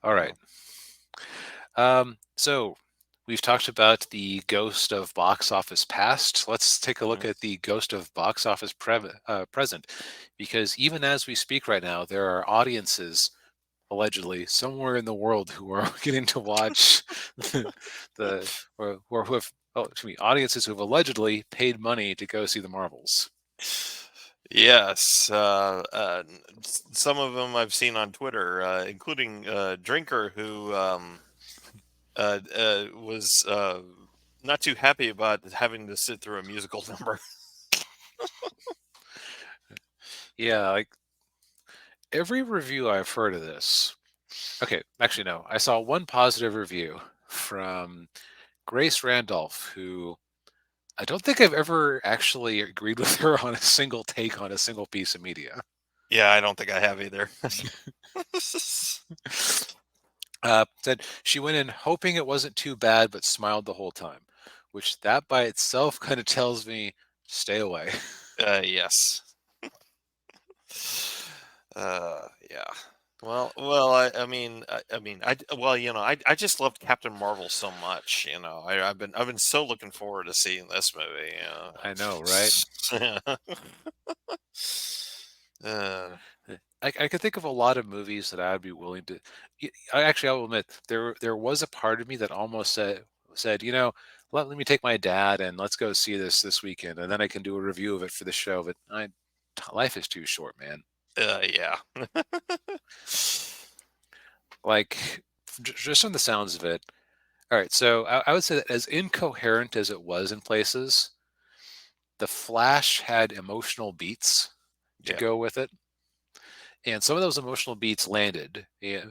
All right. So we've talked about the ghost of box office past. Let's take a look Mhm. at the ghost of box office present, because even as we speak right now, there are audiences allegedly somewhere in the world who are getting to watch the or who have excuse me, audiences who have allegedly paid money to go see the Marvels. Yes, some of them I've seen on Twitter, including Drinker, who was not too happy about having to sit through a musical number. Yeah, like every review I've heard of this. Okay, actually no, I saw one positive review from Grace Randolph, who I don't think I've ever actually agreed with her on a single take on a single piece of media. Yeah, I don't think I have either. Said she went in hoping it wasn't too bad, but smiled the whole time, which that by itself kind of tells me stay away. Yes. Yeah. I just loved Captain Marvel so much. I've been so looking forward to seeing this movie. I know, right? uh, I could think of a lot of movies that I'd be willing to. I will admit there was a part of me that almost said let me take my dad and let's go see this weekend, and then I can do a review of it for the show. But life is too short, man. yeah. Like just from the sounds of it. All right, so I would say that as incoherent as it was in places, the Flash had emotional beats to Yeah. go with it, and some of those emotional beats landed. Yeah,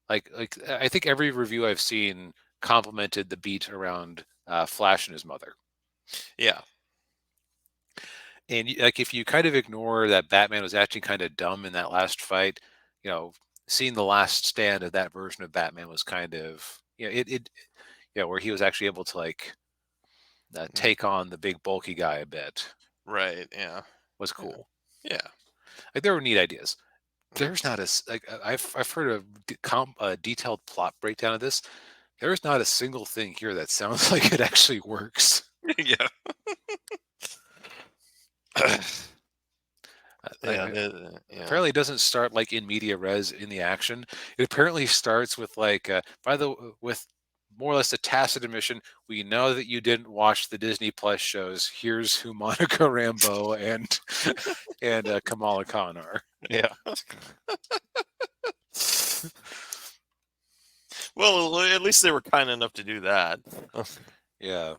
like I think every review I've seen complimented the beat around Flash and his mother. Yeah. And like if you kind of ignore that Batman was acting kind of dumb in that last fight, you know, seeing the last stand of that version of Batman was kind of where he was actually able to like Mhm. take on the big bulky guy a bit Right. Yeah. was Yeah. cool. Yeah. Like there were neat ideas. Mhm. There's not like I've heard a detailed plot breakdown of this. There's not a single thing here that sounds like it actually works. Yeah. Like, Yeah. Yeah. apparently, it doesn't start like in media res in the action. It apparently starts with like with more or less a tacit admission. We know that you didn't watch the Disney Plus shows. Here's who Monica Rambeau and Kamala Khan are. Yeah. Well, at least they were kind enough to do that. Yeah.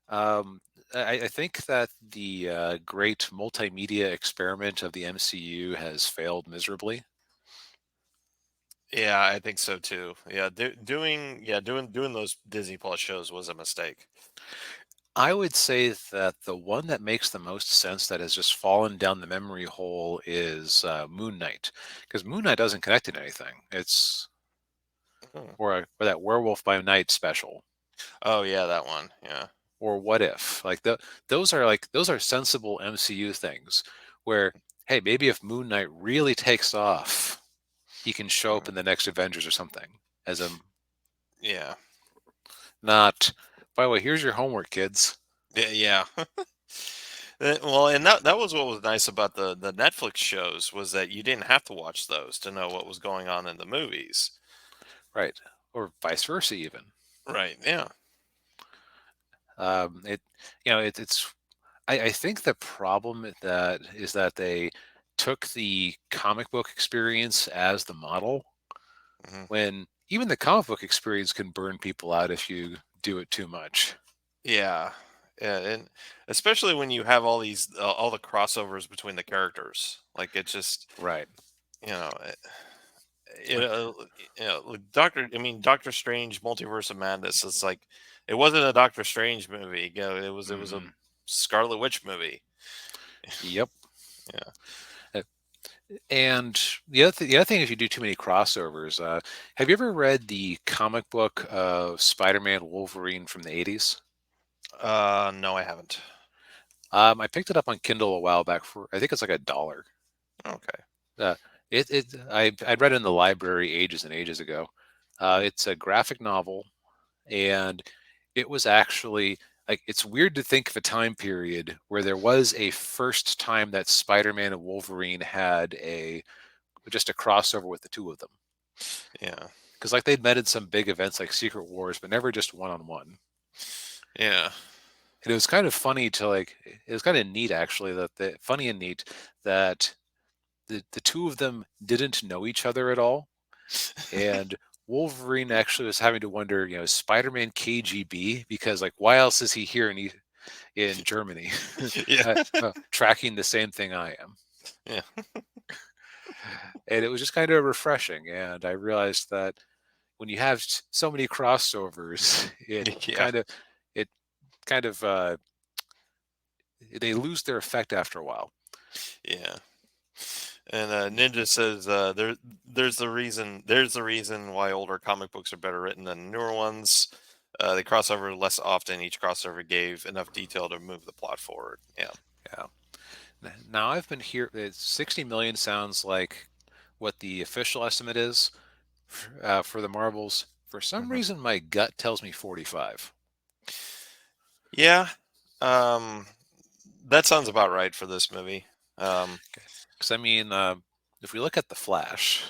Um, I think that the great multimedia experiment of the MCU has failed miserably. Yeah, I think so too. Yeah, doing those Disney Plus shows was a mistake. I would say that the one that makes the most sense that has just fallen down the memory hole is Moon Knight, because Moon Knight doesn't connect to anything. It's Hmm. or that Werewolf by Night special, Oh yeah, that one. Yeah. or What If. Like those are sensible MCU things. Where hey, maybe if Moon Knight really takes off, he can show up Mm. in the next Avengers or something as a Yeah. not. By the way, here's your homework, kids. Yeah. Yeah. Well, and that was what was nice about the Netflix shows was that you didn't have to watch those to know what was going on in the movies. Right, or vice versa even. Right. Yeah. It it's I think the problem with that is that they took the comic book experience as the model Hmm. when even the comic book experience can burn people out if you do it too much. Yeah. Yeah, and especially when you have all the crossovers between the characters, like it just Right. you know you Like, know, like Doctor Strange Multiverse of Madness. It's like it wasn't a Doctor Strange movie. It was a mhm. Scarlet Witch movie. Yep. Yeah. Uh, And the other thing is you do too many crossovers. Have you ever read the comic book of Spider-Man Wolverine from the 80s? No, I haven't. I picked it up on Kindle a while back for I think it's like $1. Okay. Uh, I'd read it in the library ages and ages ago. It's a graphic novel, and it was actually like it's weird to think of a time period where there was a first time that Spider-Man and Wolverine had a just a crossover with the two of them. Yeah. Because like they'd met in some big events like Secret Wars, but never just one on one. Yeah. And it was kind of funny to like it was kind of neat actually that the funny and neat that the two of them didn't know each other at all. And Wolverine actually was having to wonder, is Spider-Man KGB? Because like why else is he here in Germany Yeah. tracking the same thing I am? Yeah. And it was just kind of refreshing. And I realized that when you have so many crossovers, Yeah. it kind of they lose their effect after a while. Yeah. And Ninja says there's the reason why older comic books are better written than newer ones. They cross over less often. Each crossover gave enough detail to move the plot forward. Yeah. Yeah. Now I've been here. 60 million sounds like what the official estimate is for the Marvels. For some Hmm. reason, my gut tells me 45. Yeah. Um, that sounds about right for this movie. Um, Because I mean, if we look at the Flash,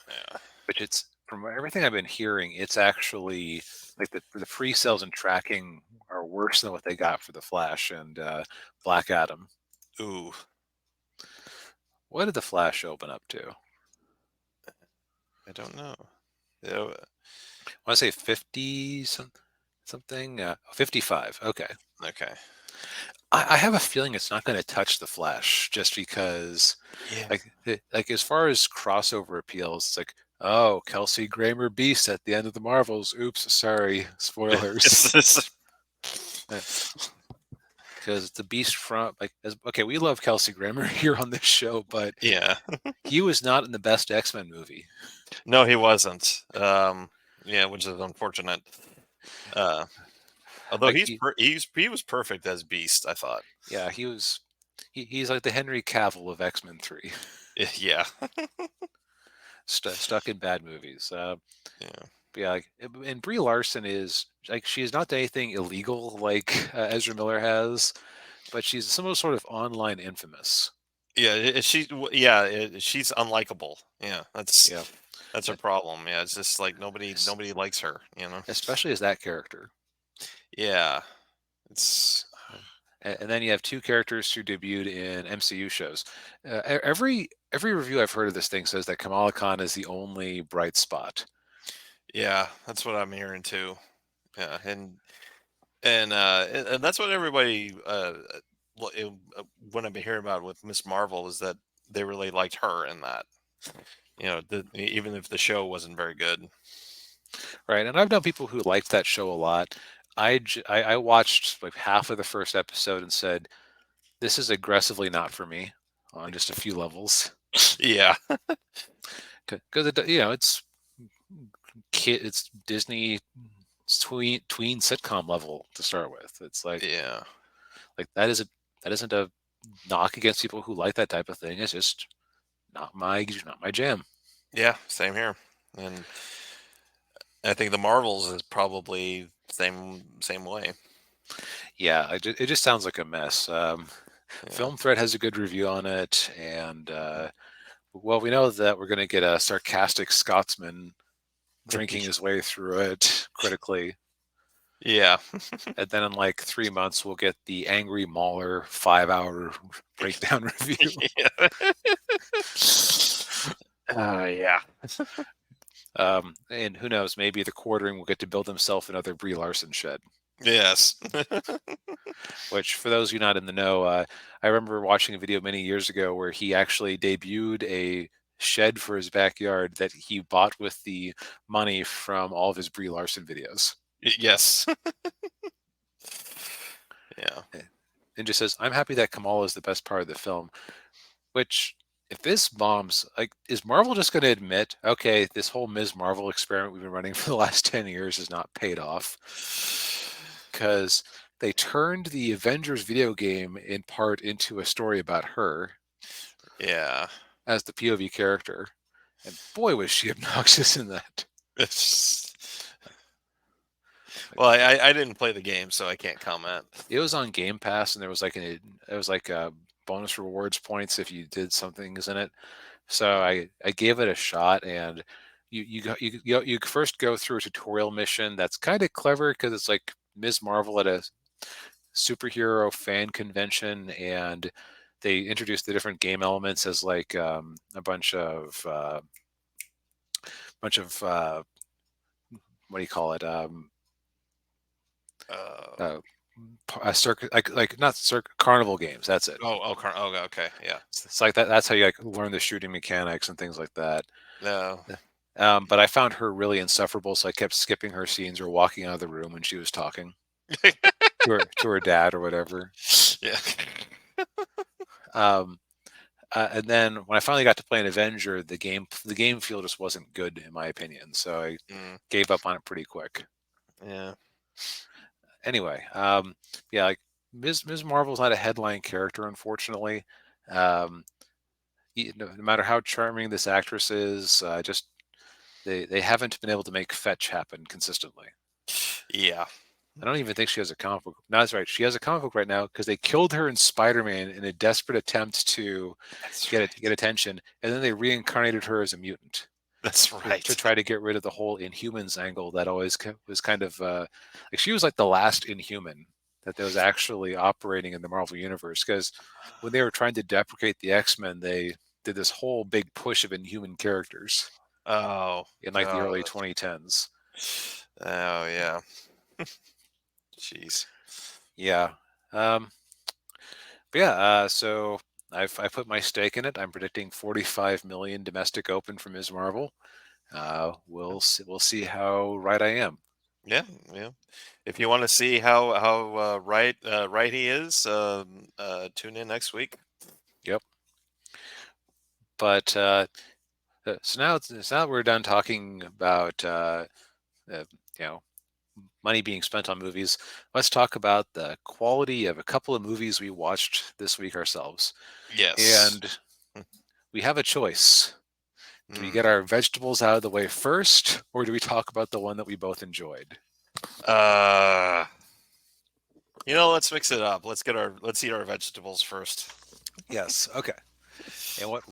yeah. which it's from everything I've been hearing, it's actually like the pre-sales and tracking are worse than what they got for the Flash and Black Adam. Ooh, What did the Flash open up to? I don't know. Yeah, I want to say 50 something. 55. Okay. okay. I have a feeling it's not going to touch the Flash just because, Yeah. like as far as crossover appeals, it's like, oh, Kelsey Grammer Beast at the end of the Marvels. Oops, sorry, spoilers. Because the Beast from okay, we love Kelsey Grammer here on this show, but Yeah. he was not in the best X-Men movie. No, he wasn't. Yeah, which is unfortunate. Uh, although Like he was perfect as Beast, I thought. yeah, he's like the Henry Cavill of X-Men 3, Yeah. stuck in bad movies. Yeah. But yeah, and Brie Larson is like she has not done anything illegal like Ezra Miller has, but she's some sort of online infamous. Yeah, she's unlikable. Yeah, Yeah, that's a uh, problem. Yeah, it's just like nobody es- nobody likes her. You know. especially as that character. Yeah, it's And then you have two characters who debuted in MCU shows. Every review I've heard of this thing says that Kamala Khan is the only bright spot. yeah, that's what I'm hearing too. Yeah, and that's what everybody when I've been hearing about with Miss Marvel is that they really liked her in that. Even if the show wasn't very good. Right, and I've known people who liked that show a lot. I watched like half of the first episode and said, "This is aggressively not for me," on just a few levels. Yeah, Because it's Disney tween sitcom level to start with. It's yeah, like that isn't a knock against people who like that type of thing. It's just not my jam. yeah. Same here, and I think the Marvels is probably same way. Yeah, it just sounds like a mess. Yeah. Film Thread has a good review on it, and well, we know that we're going to get a sarcastic Scotsman drinking his way through it critically. Yeah. And then in like 3 months, we'll get the angry Mauler 5 hour breakdown review. Yeah. Yeah. And who knows, maybe the quartering will get to build himself another Brie Larson shed. Yes. Which, for those of you not in the know, I remember watching a video many years ago where he actually debuted a shed for his backyard that he bought with the money from all of his Brie Larson videos. Yes. Yeah. And just says, "I'm happy that Kamala is the best part of the film." Which, if this bombs, like, is Marvel just going to admit, okay, this whole Ms. Marvel experiment we've been running for the last 10 years has not paid off? Because they turned the Avengers video game in part into a story about her. Yeah. as the POV character, and boy was she obnoxious in that. Well, Like, I didn't play the game, so I can't comment. it was on Game Pass, and there was like it was like bonus rewards points if you did some things in it. So Mm. I gave it a shot, and you first go through a tutorial mission that's kind of clever because it's like Ms. Marvel at a superhero fan convention, and they introduce the different game elements as like a bunch of what do you call it? Uh, Uh, a circuit like not circuit carnival games. That's it. oh, okay, yeah. It's like that. That's how you like learn the shooting mechanics and things like that. No. But I found her really insufferable, so I kept skipping her scenes or walking out of the room when she was talking to her dad or whatever. Yeah. Um, and then when I finally got to play an Avenger, the game feel just wasn't good in my opinion, so I Mm, gave up on it pretty quick. yeah. Anyway, yeah, like Ms. Marvel's not a headline character, unfortunately. Um, no matter how charming this actress is, just they haven't been able to make fetch happen consistently. Yeah. I don't even think she has a comic book. No, that's right. She has a comic book right now because they killed her in Spider-Man in a desperate attempt to That's get right. attention, and then they reincarnated her as a mutant That's to right. try to get rid of the whole Inhumans angle that always was kind of like she was like the last Inhuman that was actually operating in the Marvel universe because when they were trying to deprecate the X-Men, they did this whole big push of Inhuman characters Oh in like the God. early 2010s. Oh yeah. Jeez. Yeah. Um, but yeah, so I put my stake in it. I'm predicting 45 million domestic open from Ms. Marvel. We'll see how right I am. Yeah, yeah. If you want to see how right he is, tune in next week. Yep. But so now we're done talking about uh, you know money being spent on movies. Let's talk about the quality of a couple of movies we watched this week ourselves. Yes. And we have a choice. Do we get Mm. our vegetables out of the way first, or do we talk about the one that we both enjoyed? Uh, let's mix it up. Let's eat our vegetables first. Yes. Okay. And what